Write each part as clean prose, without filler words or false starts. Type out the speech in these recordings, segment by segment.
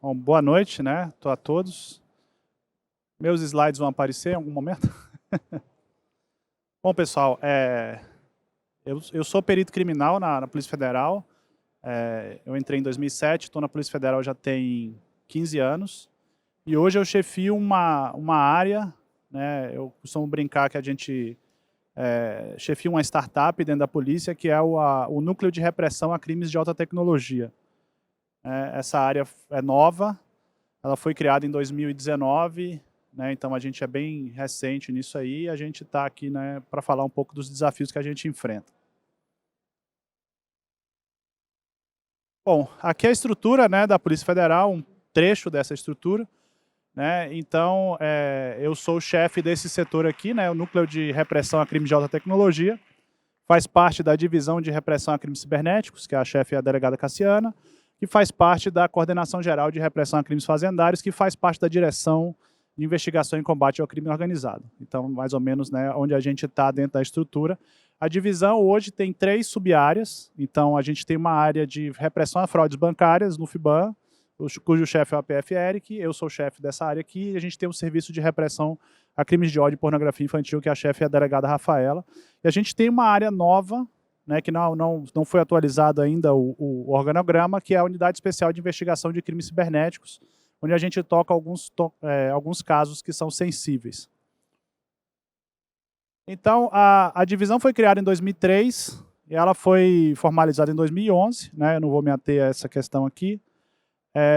Bom, boa noite, né, a todos. Meus slides vão aparecer em algum momento? Bom, pessoal, eu sou perito criminal na Polícia Federal. Eu entrei em 2007, estou na Polícia Federal já tem 15 anos. E hoje eu chefio uma área, né, eu costumo brincar que a gente chefia uma startup dentro da polícia, que é o Núcleo de Repressão a Crimes de Alta Tecnologia. Essa área é nova, ela foi criada em 2019, né, então a gente é bem recente nisso aí, e a gente está aqui, né, para falar um pouco dos desafios que a gente enfrenta. Bom, aqui é a estrutura, né, da Polícia Federal, um trecho dessa estrutura, né, então eu sou o chefe desse setor aqui, né, o Núcleo de Repressão a Crimes de Alta Tecnologia, faz parte da Divisão de Repressão a Crimes Cibernéticos, que a chefe é a delegada Cassiana, que faz parte da Coordenação Geral de Repressão a Crimes Fazendários, que faz parte da Direção de Investigação e Combate ao Crime Organizado. Então, mais ou menos, né, onde a gente está dentro da estrutura. A divisão hoje tem 3 sub-áreas, então a gente tem uma área de repressão a fraudes bancárias no FIBAN, cujo chefe é o APF Eric, eu sou o chefe dessa área aqui, e a gente tem um serviço de repressão a crimes de ódio e pornografia infantil, que a chefe é a delegada Rafaela. E a gente tem uma área nova, né, que não foi atualizado ainda o organograma, que é a Unidade Especial de Investigação de Crimes Cibernéticos, onde a gente toca alguns casos que são sensíveis. Então, a divisão foi criada em 2003, e ela foi formalizada em 2011, né, eu não vou me ater a essa questão aqui.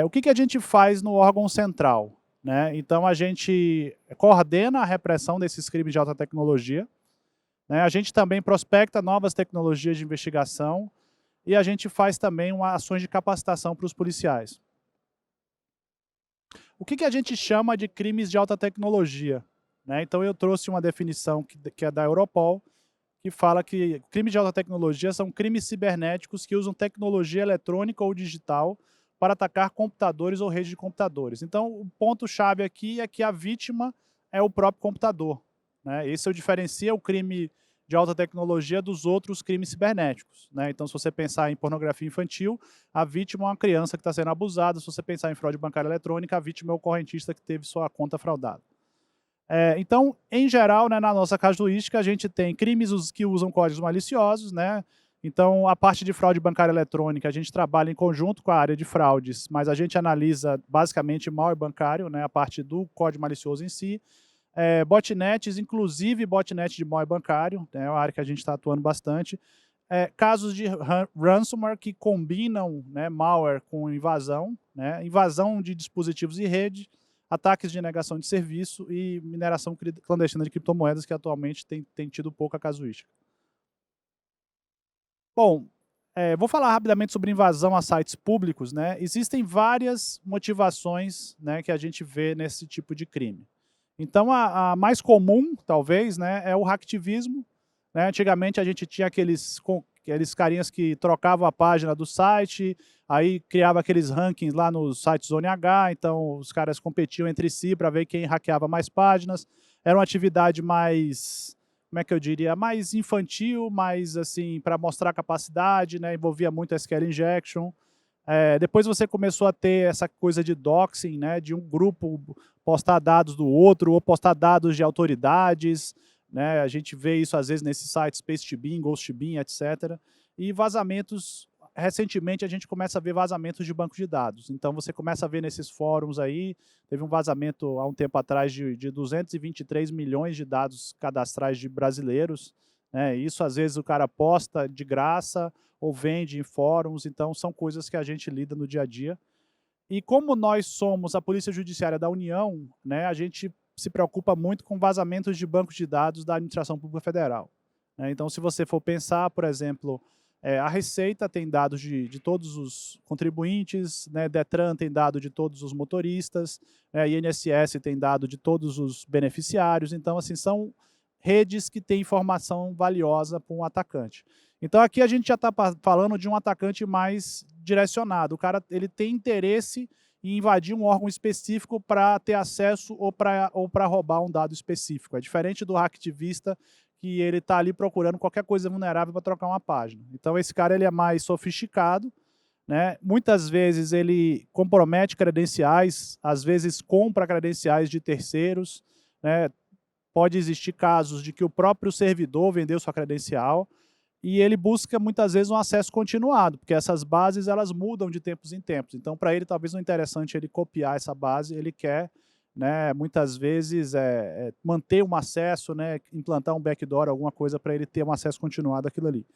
O que a gente faz no órgão central? Né? Então, a gente coordena a repressão desses crimes de alta tecnologia, né? A gente também prospecta novas tecnologias de investigação e a gente faz também ações de capacitação para os policiais. O que a gente chama de crimes de alta tecnologia? Né? Então, eu trouxe uma definição que é da Europol, que fala que crimes de alta tecnologia são crimes cibernéticos que usam tecnologia eletrônica ou digital para atacar computadores ou redes de computadores. Então, o ponto-chave aqui é que a vítima é o próprio computador. Né? Esse diferencia o crime de alta tecnologia dos outros crimes cibernéticos. Né? Então, se você pensar em pornografia infantil, a vítima é uma criança que está sendo abusada. Se você pensar em fraude bancária eletrônica, a vítima é o correntista que teve sua conta fraudada. Então, em geral, né, na nossa casuística, a gente tem crimes que usam códigos maliciosos, né? Então, a parte de fraude bancária eletrônica, a gente trabalha em conjunto com a área de fraudes, mas a gente analisa basicamente malware bancário, né, a parte do código malicioso em si. Botnets, inclusive botnet de malware bancário, né, é uma área que a gente está atuando bastante. Casos de ransomware que combinam, né, malware com invasão, né, invasão de dispositivos e rede, ataques de negação de serviço e mineração clandestina de criptomoedas, que atualmente tem tido pouca casuística. Bom, vou falar rapidamente sobre invasão a sites públicos. Né? Existem várias motivações, né, que a gente vê nesse tipo de crime. Então, a mais comum, talvez, né, é o hacktivismo. Né? Antigamente, a gente tinha aqueles carinhas que trocavam a página do site, aí criava aqueles rankings lá no site Zone H, então os caras competiam entre si para ver quem hackeava mais páginas. Era uma atividade mais, como é que eu diria, mais infantil, mais assim, para mostrar capacidade, né? Envolvia muito SQL injection. Depois você começou a ter essa coisa de doxing, né? De um grupo postar dados do outro, ou postar dados de autoridades, né? A gente vê isso às vezes nesses sites SpaceTBin, GhostBin, etc. E vazamentos, recentemente a gente começa a ver vazamentos de bancos de dados. Então você começa a ver nesses fóruns aí, teve um vazamento há um tempo atrás de 223 milhões de dados cadastrais de brasileiros. Né? Isso às vezes o cara posta de graça ou vende em fóruns, então são coisas que a gente lida no dia a dia. E como nós somos a Polícia Judiciária da União, né, a gente se preocupa muito com vazamentos de bancos de dados da Administração Pública Federal. Então, se você for pensar, por exemplo, a Receita tem dados de todos os contribuintes, né, Detran tem dado de todos os motoristas, INSS tem dado de todos os beneficiários. Então, assim, são redes que têm informação valiosa para um atacante. Então, aqui a gente já está falando de um atacante mais direcionado. O cara ele tem interesse em invadir um órgão específico para ter acesso ou para roubar um dado específico. É diferente do hacktivista, que ele está ali procurando qualquer coisa vulnerável para trocar uma página. Então, esse cara ele é mais sofisticado, né? Muitas vezes ele compromete credenciais, às vezes compra credenciais de terceiros, né? Pode existir casos de que o próprio servidor vendeu sua credencial e ele busca muitas vezes um acesso continuado, porque essas bases elas mudam de tempos em tempos. Então, para ele talvez não é interessante ele copiar essa base, ele quer, né, muitas vezes manter um acesso, né, implantar um backdoor, alguma coisa para ele ter um acesso continuado àquilo ali.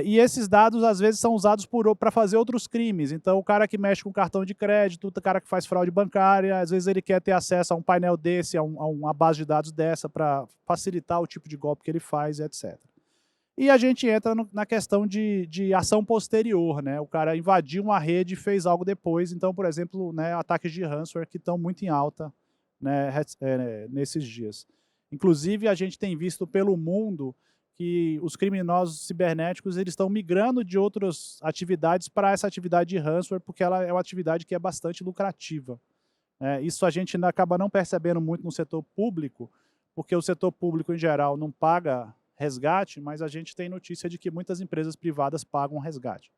E esses dados, às vezes, são usados para fazer outros crimes. Então, o cara que mexe com cartão de crédito, o cara que faz fraude bancária, às vezes ele quer ter acesso a um painel desse, a uma base de dados dessa, para facilitar o tipo de golpe que ele faz, etc. E a gente entra na questão de ação posterior, né? O cara invadiu uma rede e fez algo depois. Então, por exemplo, né, ataques de ransomware que estão muito em alta, né, nesses dias. Inclusive, a gente tem visto pelo mundo que os criminosos cibernéticos eles estão migrando de outras atividades para essa atividade de ransomware, porque ela é uma atividade que é bastante lucrativa. Isso a gente acaba não percebendo muito no setor público, porque o setor público, em geral, não paga resgate, mas a gente tem notícia de que muitas empresas privadas pagam resgate.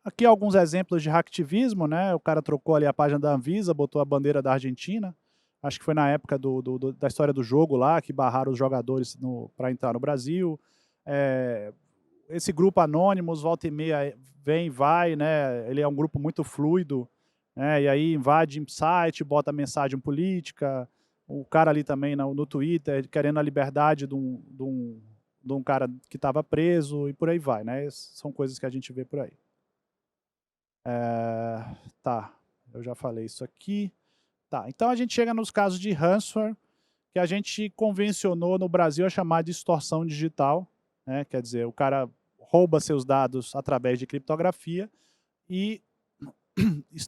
Aqui alguns exemplos de hacktivismo, né? O cara trocou ali a página da Anvisa, botou a bandeira da Argentina. Acho que foi na época da história do jogo lá, que barraram os jogadores para entrar no Brasil. Esse grupo Anonymous, volta e meia, vem e vai, né? Ele é um grupo muito fluido, né? E aí invade site, bota mensagem política. O cara ali também no Twitter, querendo a liberdade de um cara que estava preso, e por aí vai, né? São coisas que a gente vê por aí. Tá, eu já falei isso aqui. Tá, então a gente chega nos casos de ransomware, que a gente convencionou no Brasil a chamar de extorsão digital, né? Quer dizer, o cara rouba seus dados através de criptografia e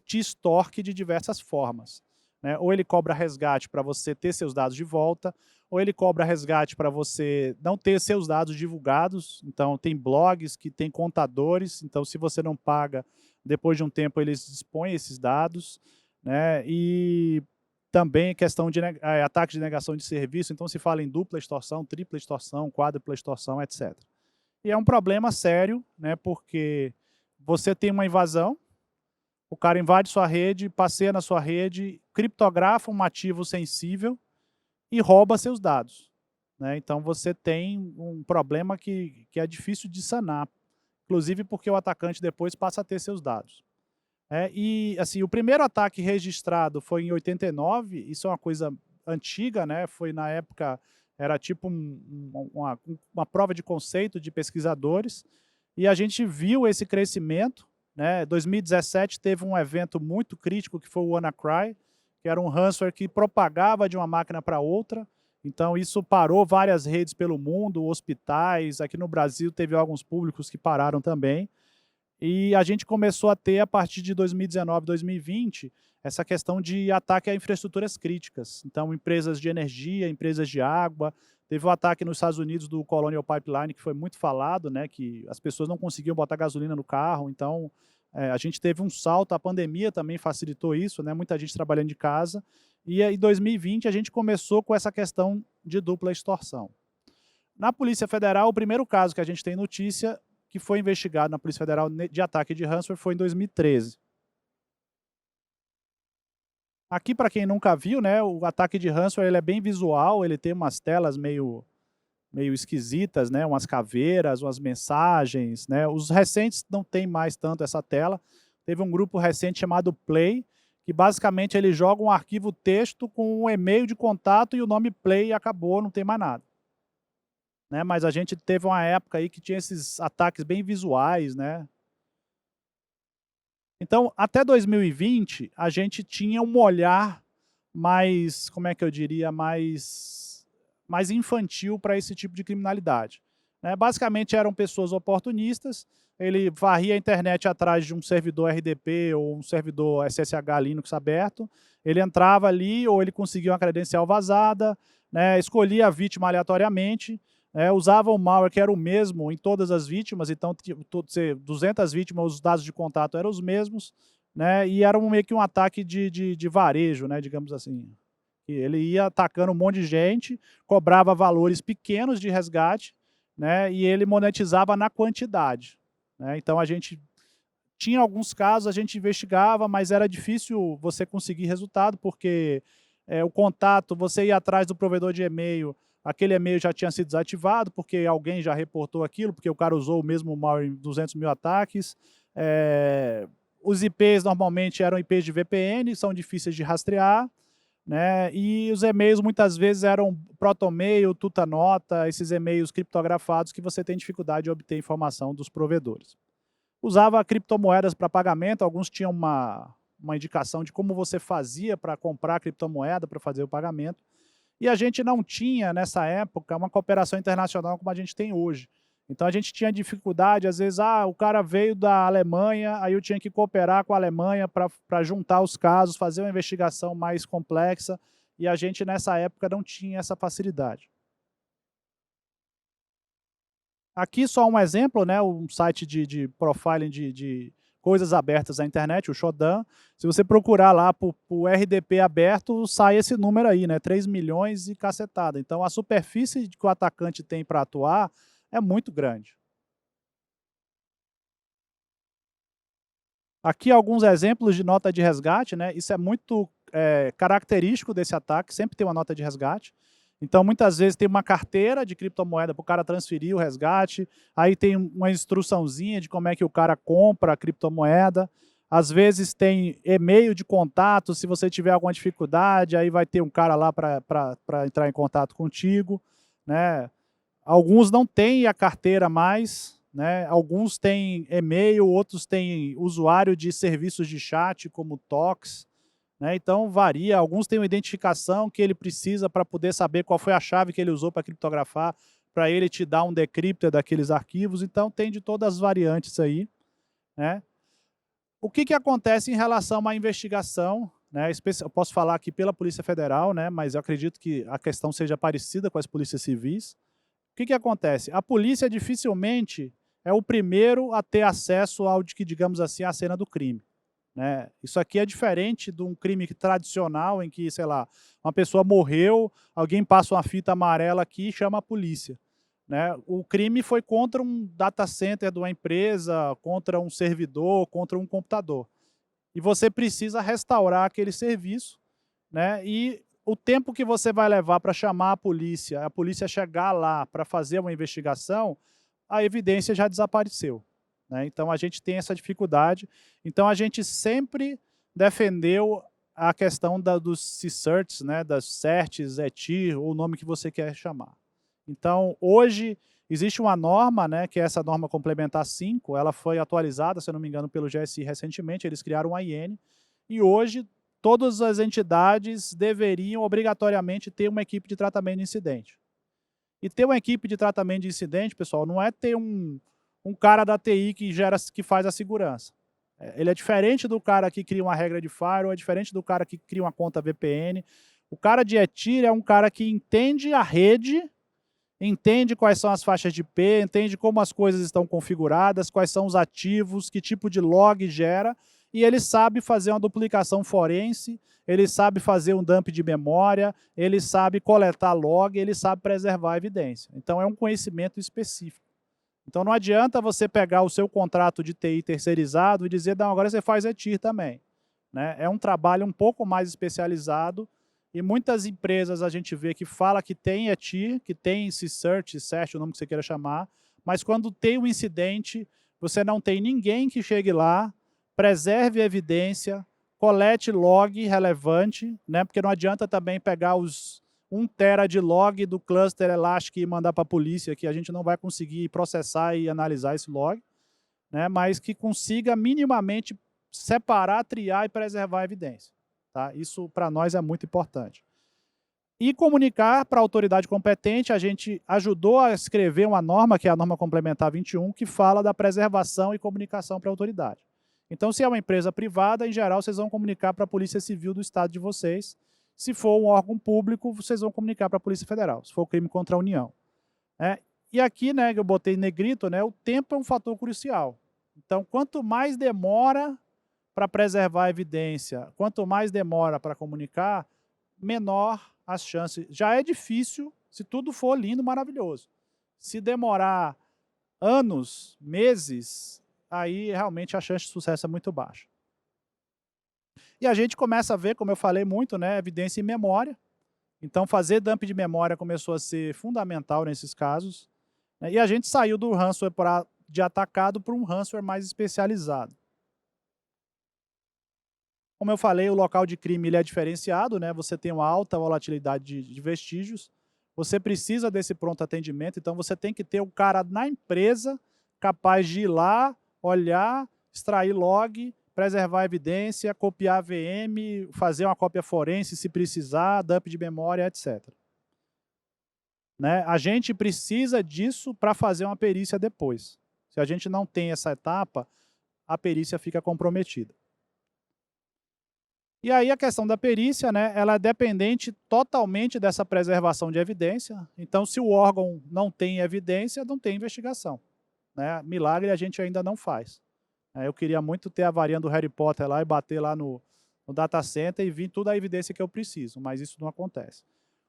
te extorque de diversas formas, né? Ou ele cobra resgate para você ter seus dados de volta, ou ele cobra resgate para você não ter seus dados divulgados. Então, tem blogs que tem contadores, então se você não paga, depois de um tempo eles dispõem esses dados, né? E também questão de ataque de negação de serviço, então se fala em dupla extorsão, tripla extorsão, quádrupla extorsão, etc. E é um problema sério, né? Porque você tem uma invasão, o cara invade sua rede, passeia na sua rede, criptografa um ativo sensível e rouba seus dados, né? Então você tem um problema que é difícil de sanar, inclusive porque o atacante depois passa a ter seus dados. E assim, o primeiro ataque registrado foi em 89, isso é uma coisa antiga, né? Foi na época, era tipo uma prova de conceito de pesquisadores, e a gente viu esse crescimento, né? 2017 teve um evento muito crítico que foi o WannaCry, que era um ransomware que propagava de uma máquina para outra. Então isso parou várias redes pelo mundo, hospitais, aqui no Brasil teve alguns públicos que pararam também. E a gente começou a ter, a partir de 2019, 2020, essa questão de ataque a infraestruturas críticas. Então, empresas de energia, empresas de água. Teve um ataque nos Estados Unidos do Colonial Pipeline, que foi muito falado, né, que as pessoas não conseguiam botar gasolina no carro. Então, a gente teve um salto. A pandemia também facilitou isso, né, muita gente trabalhando de casa. E em 2020, a gente começou com essa questão de dupla extorsão. Na Polícia Federal, o primeiro caso que a gente tem notícia que foi investigado na Polícia Federal de ataque de ransomware foi em 2013. Aqui, para quem nunca viu, né, o ataque de ransomware ele é bem visual, ele tem umas telas meio esquisitas, né, umas caveiras, umas mensagens, né. Os recentes não tem mais tanto essa tela. Teve um grupo recente chamado Play, que basicamente ele joga um arquivo texto com um e-mail de contato e o nome Play e acabou, não tem mais nada. Né, mas a gente teve uma época aí que tinha esses ataques bem visuais, né. Então, até 2020, a gente tinha um olhar mais, como é que eu diria, mais infantil para esse tipo de criminalidade, né. Basicamente eram pessoas oportunistas, ele varria a internet atrás de um servidor RDP ou um servidor SSH Linux aberto, ele entrava ali ou ele conseguia uma credencial vazada, né, escolhia a vítima aleatoriamente, usava o malware que era o mesmo em todas as vítimas. Então, 200 vítimas, os dados de contato eram os mesmos, né, e era meio que um ataque de varejo, né, digamos assim. E ele ia atacando um monte de gente, cobrava valores pequenos de resgate, né, e ele monetizava na quantidade, né. Então a gente tinha alguns casos, a gente investigava, mas era difícil você conseguir resultado, porque, o contato, você ia atrás do provedor de e-mail, aquele e-mail já tinha sido desativado, porque alguém já reportou aquilo, porque o cara usou o mesmo malware em 200.000 ataques. Os IPs normalmente eram IPs de VPN, são difíceis de rastrear, né, e os e-mails muitas vezes eram Protonmail, Tutanota, esses e-mails criptografados que você tem dificuldade de obter informação dos provedores. Usava criptomoedas para pagamento, alguns tinham uma indicação de como você fazia para comprar criptomoeda para fazer o pagamento, e a gente não tinha, nessa época, uma cooperação internacional como a gente tem hoje. Então a gente tinha dificuldade, às vezes, o cara veio da Alemanha, aí eu tinha que cooperar com a Alemanha para juntar os casos, fazer uma investigação mais complexa, e a gente, nessa época, não tinha essa facilidade. Aqui só um exemplo, né, um site de profiling de coisas abertas na internet, o Shodan. Se você procurar lá por RDP aberto, sai esse número aí, né, 3 milhões e cacetada. Então a superfície que o atacante tem para atuar é muito grande. Aqui alguns exemplos de nota de resgate, né, isso é muito característico desse ataque, sempre tem uma nota de resgate. Então, muitas vezes tem uma carteira de criptomoeda para o cara transferir o resgate, aí tem uma instruçãozinha de como é que o cara compra a criptomoeda, às vezes tem e-mail de contato, se você tiver alguma dificuldade, aí vai ter um cara lá para entrar em contato contigo, né. Alguns não têm a carteira mais, né, alguns têm e-mail, outros têm usuário de serviços de chat como Tox, né, então varia, alguns têm uma identificação que ele precisa para poder saber qual foi a chave que ele usou para criptografar, para ele te dar um decryptor daqueles arquivos, então tem de todas as variantes aí, né. O que acontece em relação à investigação, né, eu posso falar aqui pela Polícia Federal, né, mas eu acredito que a questão seja parecida com as polícias civis. O que acontece? A polícia dificilmente é o primeiro a ter acesso ao que, digamos assim, à cena do crime, né. Isso aqui é diferente de um crime tradicional em que, sei lá, uma pessoa morreu, alguém passa uma fita amarela aqui e chama a polícia, né. O crime foi contra um data center de uma empresa, contra um servidor, contra um computador. E você precisa restaurar aquele serviço, né, e o tempo que você vai levar para chamar a polícia chegar lá para fazer uma investigação, a evidência já desapareceu, né. Então a gente tem essa dificuldade, então a gente sempre defendeu a questão dos CSIRTs, né, das CERTs, ETIR, ou o nome que você quer chamar. Então hoje existe uma norma, né, que é essa norma complementar 5, ela foi atualizada, se eu não me engano, pelo GSI recentemente, eles criaram a IN, e hoje todas as entidades deveriam obrigatoriamente ter uma equipe de tratamento de incidente. E ter uma equipe de tratamento de incidente, pessoal, não é ter um cara da TI que faz a segurança. Ele é diferente do cara que cria uma regra de firewall, é diferente do cara que cria uma conta VPN. O cara de ETIR é um cara que entende a rede, entende quais são as faixas de IP, entende como as coisas estão configuradas, quais são os ativos, que tipo de log gera, e ele sabe fazer uma duplicação forense, ele sabe fazer um dump de memória, ele sabe coletar log, ele sabe preservar a evidência. Então é um conhecimento específico. Então não adianta você pegar o seu contrato de TI terceirizado e dizer, não, agora você faz ETIR também, né? É um trabalho um pouco mais especializado, e muitas empresas a gente vê que fala que tem ETIR, que tem CERT, o nome que você queira chamar, mas quando tem um incidente, você não tem ninguém que chegue lá, preserve a evidência, colete log relevante, né? Porque não adianta também pegar os 1 tera de log do cluster Elastic e mandar para a polícia, que a gente não vai conseguir processar e analisar esse log, né? Mas que consiga minimamente separar, triar e preservar a evidência. Tá? Isso para nós é muito importante. E comunicar para a autoridade competente, a gente ajudou a escrever uma norma, que é a norma complementar 21, que fala da preservação e comunicação para a autoridade. Então, se é uma empresa privada, em geral, vocês vão comunicar para a Polícia Civil do estado de vocês. Se for um órgão público, vocês vão comunicar para a Polícia Federal, se for crime contra a União. E aqui, né, que eu botei negrito, né, o tempo é um fator crucial. Então, quanto mais demora para preservar a evidência, quanto mais demora para comunicar, menor as chances. Já é difícil se tudo for lindo, maravilhoso. Se demorar anos, meses, aí realmente a chance de sucesso é muito baixa. E a gente começa a ver, como eu falei muito, né, evidência em memória. Então fazer dump de memória começou a ser fundamental nesses casos, né, e a gente saiu do ransomware de atacado para um ransomware mais especializado. Como eu falei, o local de crime ele é diferenciado, né, você tem uma alta volatilidade de vestígios, você precisa desse pronto atendimento, então você tem que ter um cara na empresa capaz de ir lá, olhar, extrair log, preservar a evidência, copiar a VM, fazer uma cópia forense se precisar, dump de memória, etc. Né? A gente precisa disso para fazer uma perícia depois. Se a gente não tem essa etapa, a perícia fica comprometida. E aí a questão da perícia, né, ela é dependente totalmente dessa preservação de evidência. Então, se o órgão não tem evidência, não tem investigação. Né? Milagre a gente ainda não faz. Eu queria muito ter a varinha do Harry Potter lá e bater lá no data center e vir toda a evidência que eu preciso, mas isso não acontece.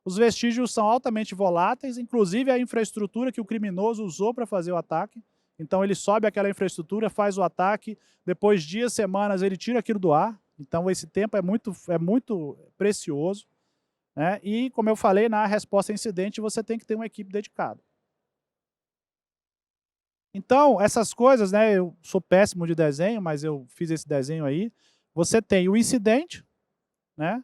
Os vestígios são altamente voláteis, inclusive a infraestrutura que o criminoso usou para fazer o ataque. Então ele sobe aquela infraestrutura, faz o ataque, depois de dias, semanas, ele tira aquilo do ar. Então esse tempo é muito precioso. Né? E, como eu falei, na resposta a incidente, você tem que ter uma equipe dedicada. Então, essas coisas, né, eu sou péssimo de desenho, mas eu fiz esse desenho aí. Você tem o incidente, né?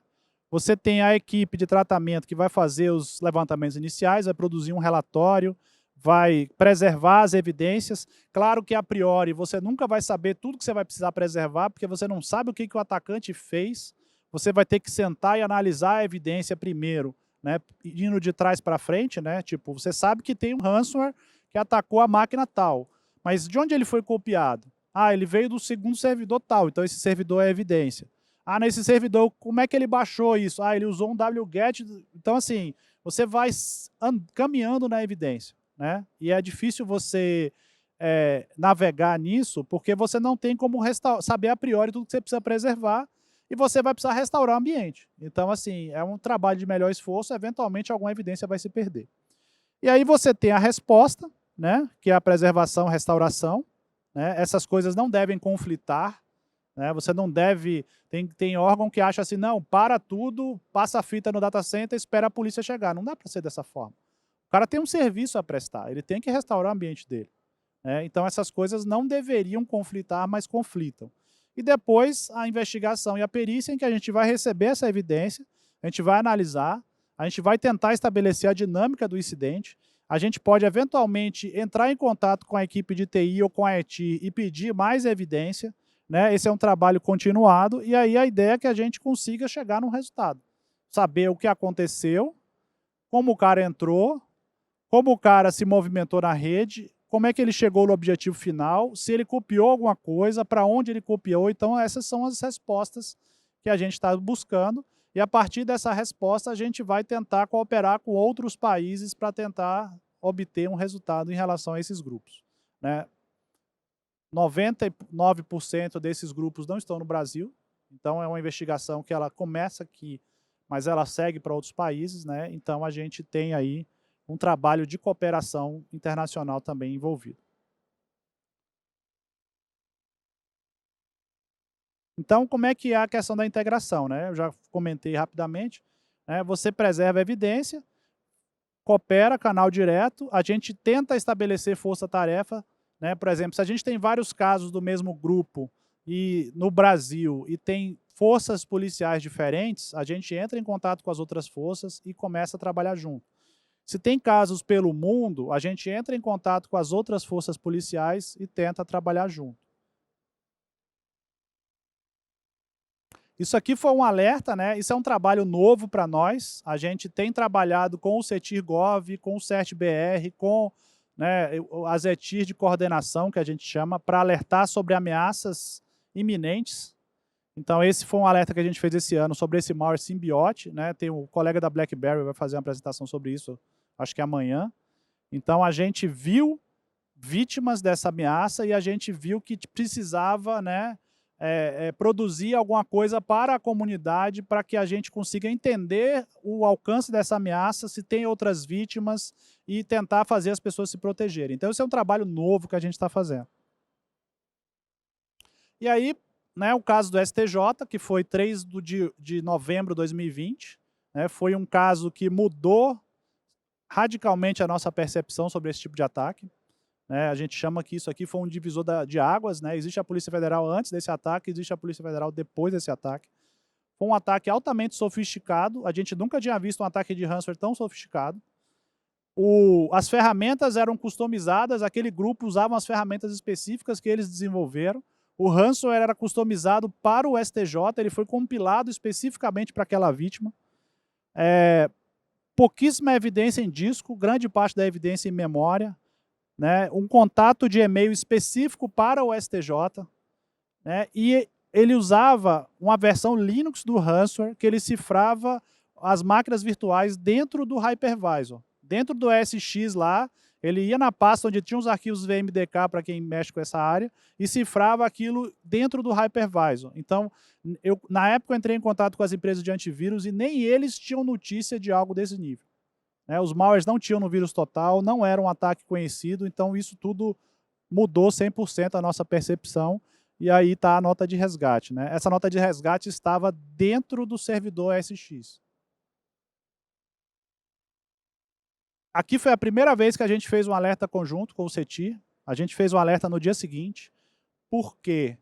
Você tem a equipe de tratamento que vai fazer os levantamentos iniciais, vai produzir um relatório, vai preservar as evidências. Claro que, a priori, você nunca vai saber tudo que você vai precisar preservar, porque você não sabe o que o atacante fez. Você vai ter que sentar e analisar a evidência primeiro, né, indo de trás para frente, né? Tipo, você sabe que tem um ransomware que atacou a máquina tal, mas de onde ele foi copiado? Ah, ele veio do segundo servidor tal, então esse servidor é evidência. Ah, nesse servidor, como é que ele baixou isso? Ah, ele usou um wget. Então, assim, você vai caminhando na evidência, né? E é difícil você navegar nisso, porque você não tem como saber a priori tudo que você precisa preservar, e você vai precisar restaurar o ambiente. Então, assim, é um trabalho de melhor esforço, eventualmente alguma evidência vai se perder. E aí você tem a resposta, né, que é a preservação, restauração. Né? Essas coisas não devem conflitar. Né? Você não deve... Tem órgão que acha assim, não, para tudo, passa a fita no data center, espera a polícia chegar. Não dá para ser dessa forma. O cara tem um serviço a prestar, ele tem que restaurar o ambiente dele. Né? Então essas coisas não deveriam conflitar, mas conflitam. E depois a investigação e a perícia, em que a gente vai receber essa evidência, a gente vai analisar, a gente vai tentar estabelecer a dinâmica do incidente, a gente pode eventualmente entrar em contato com a equipe de TI ou com a ET e pedir mais evidência. Né? Esse é um trabalho continuado, e aí a ideia é que a gente consiga chegar num resultado. Saber o que aconteceu, como o cara entrou, como o cara se movimentou na rede, como é que ele chegou no objetivo final, se ele copiou alguma coisa, para onde ele copiou. Então essas são as respostas que a gente está buscando, e a partir dessa resposta a gente vai tentar cooperar com outros países para tentar obter um resultado em relação a esses grupos. Né? 99% desses grupos não estão no Brasil, então é uma investigação que ela começa aqui, mas ela segue para outros países, né? Então a gente tem aí um trabalho de cooperação internacional também envolvido. Então, como é que é a questão da integração? Né? Eu já comentei rapidamente. Né? Você preserva a evidência, coopera, canal direto, a gente tenta estabelecer força-tarefa. Né? Por exemplo, se a gente tem vários casos do mesmo grupo e no Brasil e tem forças policiais diferentes, a gente entra em contato com as outras forças e começa a trabalhar junto. Se tem casos pelo mundo, a gente entra em contato com as outras forças policiais e tenta trabalhar junto. Isso aqui foi um alerta, né? Isso é um trabalho novo para nós. A gente tem trabalhado com o CETIR-Gov, com o CERT-BR, com, né, as ETIR de coordenação, que a gente chama, para alertar sobre ameaças iminentes. Então, esse foi um alerta que a gente fez esse ano sobre esse malware Symbiote. Né? Tem o colega da BlackBerry vai fazer uma apresentação sobre isso, acho que amanhã. Então, a gente viu vítimas dessa ameaça e a gente viu que precisava, né, produzir alguma coisa para a comunidade, para que a gente consiga entender o alcance dessa ameaça, se tem outras vítimas, e tentar fazer as pessoas se protegerem. Então, esse é um trabalho novo que a gente está fazendo. E aí, né, o caso do STJ, que foi 3 de novembro de 2020, né, foi um caso que mudou radicalmente a nossa percepção sobre esse tipo de ataque. Né, a gente chama que isso aqui foi um divisor de águas, né? Existe a Polícia Federal antes desse ataque, existe a Polícia Federal depois desse ataque. Foi um ataque altamente sofisticado, a gente nunca tinha visto um ataque de ransomware tão sofisticado. As ferramentas eram customizadas, aquele grupo usava as ferramentas específicas que eles desenvolveram. O ransomware era customizado para o STJ, ele foi compilado especificamente para aquela vítima. Pouquíssima evidência em disco, grande parte da evidência em memória. Né, um contato de e-mail específico para o STJ, né, e ele usava uma versão Linux do ransomware que ele cifrava as máquinas virtuais dentro do hypervisor. Dentro do SX lá, ele ia na pasta onde tinha os arquivos VMDK, para quem mexe com essa área, e cifrava aquilo dentro do hypervisor. Então, na época eu entrei em contato com as empresas de antivírus e nem eles tinham notícia de algo desse nível. Os malwares não tinham no vírus total, não era um ataque conhecido, então isso tudo mudou 100% a nossa percepção, e aí está a nota de resgate. Né? Essa nota de resgate estava dentro do servidor SX. Aqui foi a primeira vez que a gente fez um alerta conjunto com o CETIR, a gente fez um alerta no dia seguinte. Por quê?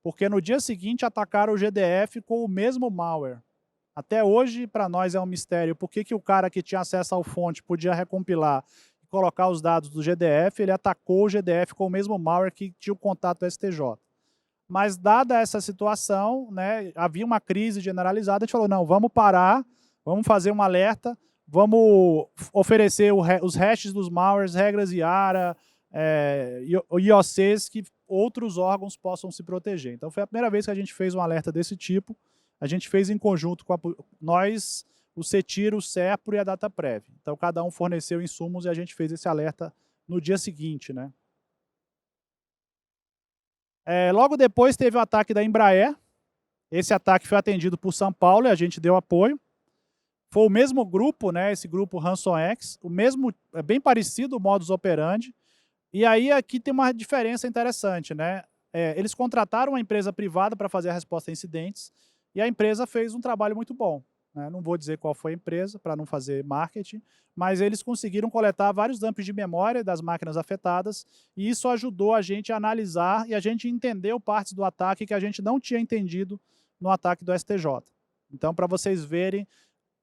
Porque no dia seguinte atacaram o GDF com o mesmo malware. Até hoje, para nós, é um mistério por que o cara que tinha acesso ao fonte podia recompilar e colocar os dados do GDF, ele atacou o GDF com o mesmo malware que tinha o contato do STJ. Mas, dada essa situação, né, havia uma crise generalizada, a gente falou, não, vamos parar, vamos fazer um alerta, vamos oferecer os hashes dos malwares, regras IARA, IOCs, que outros órgãos possam se proteger. Então, foi a primeira vez que a gente fez um alerta desse tipo. A gente fez em conjunto com nós, o CETIR, o SERPRO e a DataPrev. Então, cada um forneceu insumos e a gente fez esse alerta no dia seguinte. Né? Logo depois teve o ataque da Embraer. Esse ataque foi atendido por São Paulo e a gente deu apoio. Foi o mesmo grupo, né, esse grupo RansomX, o mesmo, bem parecido o modus operandi. E aí aqui tem uma diferença interessante. Né? Eles contrataram uma empresa privada para fazer a resposta a incidentes, e a empresa fez um trabalho muito bom. Né? Não vou dizer qual foi a empresa, para não fazer marketing, mas eles conseguiram coletar vários dumps de memória das máquinas afetadas, e isso ajudou a gente a analisar e a gente entendeu partes do ataque que a gente não tinha entendido no ataque do STJ. Então, para vocês verem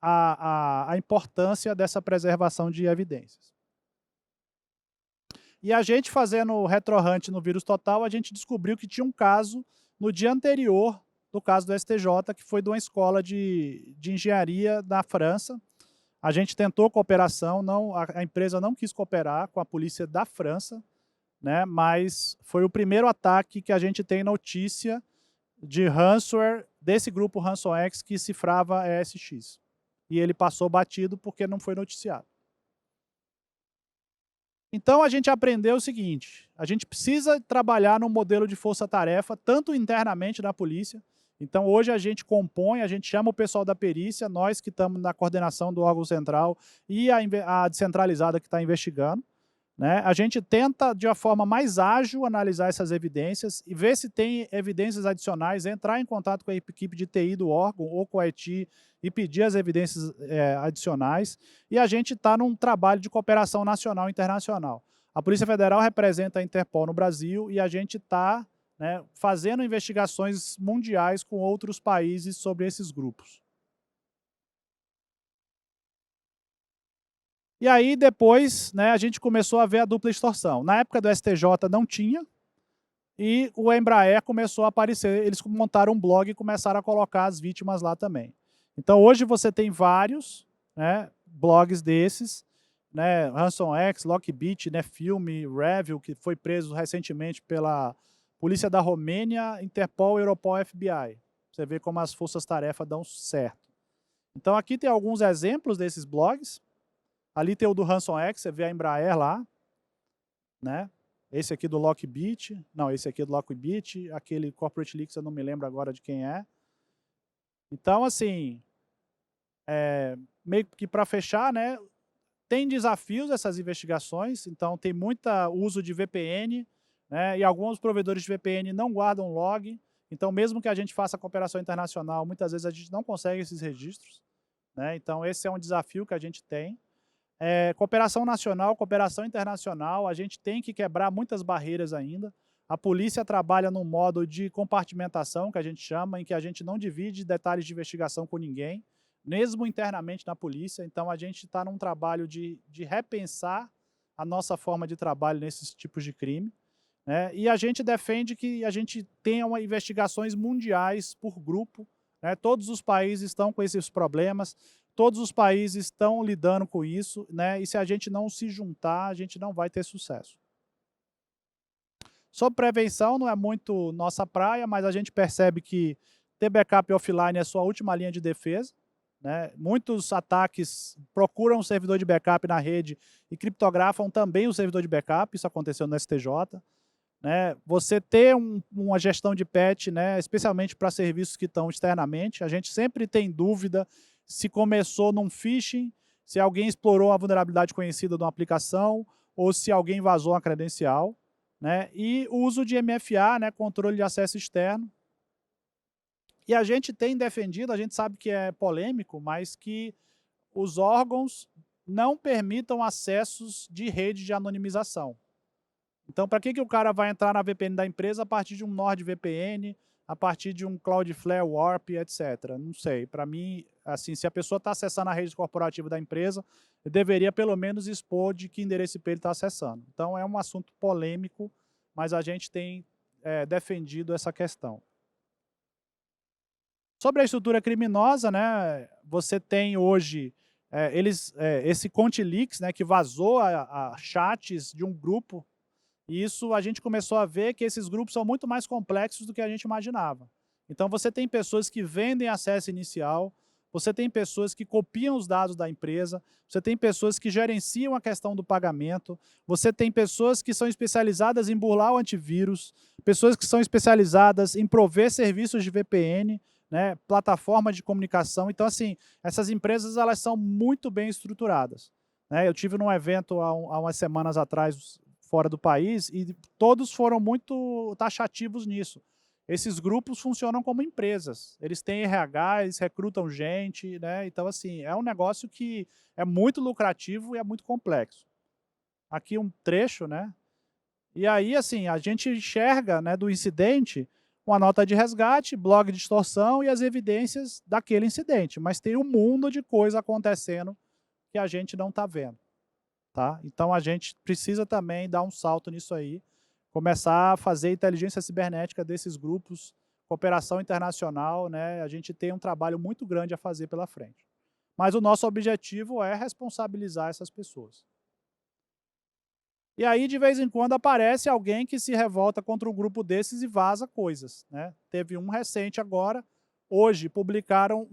a importância dessa preservação de evidências. E a gente fazendo o retrohunt no vírus total, a gente descobriu que tinha um caso no dia anterior do caso do STJ, que foi de uma escola de engenharia da França. A gente tentou cooperação, a empresa não quis cooperar com a polícia da França, né, mas foi o primeiro ataque que a gente tem notícia de ransomware desse grupo RansomX que cifrava ESX. E ele passou batido porque não foi noticiado. Então, a gente aprendeu o seguinte, a gente precisa trabalhar num modelo de força-tarefa, tanto internamente na polícia. Então, hoje a gente compõe, a gente chama o pessoal da perícia, nós que estamos na coordenação do órgão central e a descentralizada que está investigando. Né? A gente tenta, de uma forma mais ágil, analisar essas evidências e ver se tem evidências adicionais, entrar em contato com a equipe de TI do órgão ou com a ETI e pedir as evidências adicionais. E a gente está num trabalho de cooperação nacional e internacional. A Polícia Federal representa a Interpol no Brasil e a gente está, né, fazendo investigações mundiais com outros países sobre esses grupos. E aí, depois, né, a gente começou a ver a dupla extorsão. Na época do STJ não tinha, e o Embraer começou a aparecer, eles montaram um blog e começaram a colocar as vítimas lá também. Então, hoje você tem vários, né, blogs desses, né, RansomX, Lockbit, Nefilme, Revil, que foi preso recentemente pela Polícia da Romênia, Interpol, Europol, FBI. Você vê como as forças-tarefa dão certo. Então, aqui tem alguns exemplos desses blogs. Ali tem o do RansomX, você vê a Embraer lá. Né? Esse aqui do Lockbit, não, esse aqui é do Lockbit, aquele Corporate Leaks eu não me lembro agora de quem é. Então, assim, meio que para fechar, né, tem desafios essas investigações, então tem muito uso de VPN, né, e alguns provedores de VPN não guardam log, então mesmo que a gente faça cooperação internacional, muitas vezes a gente não consegue esses registros, né, então esse é um desafio que a gente tem. Cooperação nacional, cooperação internacional, a gente tem que quebrar muitas barreiras ainda. A polícia trabalha num modo de compartimentação, que a gente chama, em que a gente não divide detalhes de investigação com ninguém, mesmo internamente na polícia. Então, a gente está num trabalho de repensar a nossa forma de trabalho nesses tipos de crime, né? E a gente defende que a gente tenha investigações mundiais por grupo, né? Todos os países estão com esses problemas, todos os países estão lidando com isso, né? E se a gente não se juntar, a gente não vai ter sucesso. Sobre prevenção, não é muito nossa praia, mas a gente percebe que ter backup offline é a sua última linha de defesa, né? Muitos ataques procuram um servidor de backup na rede e criptografam também o servidor de backup, isso aconteceu no STJ. Né? Você ter uma gestão de patch, né, especialmente para serviços que estão externamente, a gente sempre tem dúvida se começou num phishing, se alguém explorou a vulnerabilidade conhecida de uma aplicação ou se alguém vazou uma credencial. Né? E o uso de MFA, né, controle de acesso externo. E a gente tem defendido, a gente sabe que é polêmico, mas que os órgãos não permitam acessos de rede de anonimização. Então, para que o cara vai entrar na VPN da empresa a partir de um NordVPN, a partir de um Cloudflare, Warp, etc? Não sei. Para mim, assim, se a pessoa está acessando a rede corporativa da empresa, deveria pelo menos expor de que endereço IP ele está acessando. Então, é um assunto polêmico, mas a gente tem defendido essa questão. Sobre a estrutura criminosa, né, você tem hoje esse ContiLeaks, né, que vazou a chats de um grupo. E isso a gente começou a ver que esses grupos são muito mais complexos do que a gente imaginava. Então você tem pessoas que vendem acesso inicial, você tem pessoas que copiam os dados da empresa, você tem pessoas que gerenciam a questão do pagamento, você tem pessoas que são especializadas em burlar o antivírus, pessoas que são especializadas em prover serviços de VPN, né, plataformas de comunicação. Então, assim, essas empresas elas são muito bem estruturadas. Né? Eu tive num evento há umas semanas atrás, fora do país, e todos foram muito taxativos nisso. Esses grupos funcionam como empresas. Eles têm RH, eles recrutam gente, né? Então, assim, é um negócio que é muito lucrativo e é muito complexo. Aqui um trecho, né? E aí, assim, a gente enxerga, né, do incidente uma nota de resgate, blog de extorsão e as evidências daquele incidente. Mas tem um mundo de coisa acontecendo que a gente não está vendo. Tá? Então a gente precisa também dar um salto nisso aí, começar a fazer inteligência cibernética desses grupos, cooperação internacional, né? A gente tem um trabalho muito grande a fazer pela frente. Mas o nosso objetivo é responsabilizar essas pessoas. E aí, de vez em quando, aparece alguém que se revolta contra um grupo desses e vaza coisas. Né? Teve um recente agora, hoje, publicaram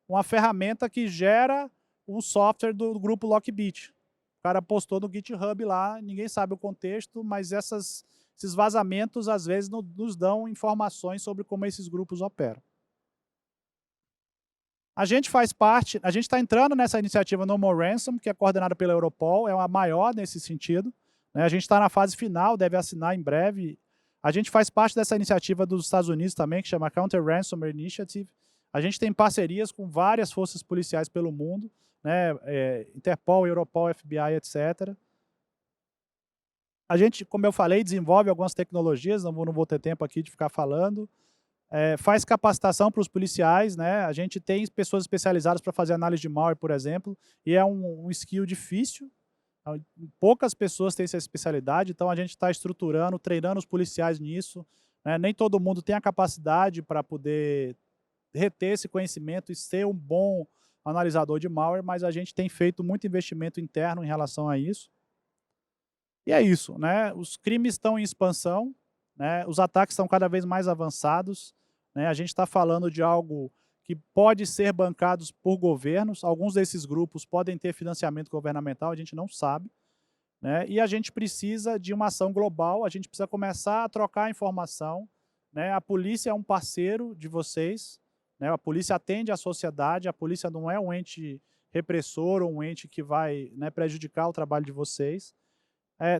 uma ferramenta que gera um software do grupo Lockbit. O cara postou no GitHub lá, ninguém sabe o contexto, mas esses vazamentos, às vezes, nos dão informações sobre como esses grupos operam. A gente faz parte, a gente está entrando nessa iniciativa No More Ransom, que é coordenada pela Europol, é a maior nesse sentido. Né? A gente está na fase final, deve assinar em breve. A gente faz parte dessa iniciativa dos Estados Unidos também, que chama Counter Ransomware Initiative. A gente tem parcerias com várias forças policiais pelo mundo, né? Interpol, Europol, FBI, etc. A gente, como eu falei, desenvolve algumas tecnologias, não vou ter tempo aqui de ficar falando. Faz capacitação para os policiais, né? A gente tem pessoas especializadas para fazer análise de malware, por exemplo, e é um skill difícil. Poucas pessoas têm essa especialidade, então a gente está estruturando, treinando os policiais nisso. Né? Nem todo mundo tem a capacidade para poder reter esse conhecimento e ser um bom analisador de malware, mas a gente tem feito muito investimento interno em relação a isso. E é isso, né? Os crimes estão em expansão, né? Os ataques estão cada vez mais avançados, né? A gente está falando de algo que pode ser bancados por governos, alguns desses grupos podem ter financiamento governamental, a gente não sabe, né, e a gente precisa de uma ação global, a gente precisa começar a trocar informação, né, a polícia é um parceiro de vocês, né, a polícia atende a sociedade, a polícia não é um ente repressor ou um ente que vai, né, prejudicar o trabalho de vocês.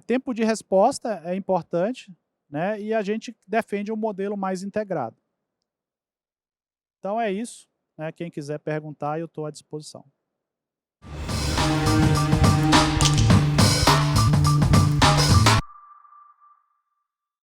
Tempo de resposta é importante, né, e a gente defende um modelo mais integrado. Então é isso, né, quem quiser perguntar eu estou à disposição.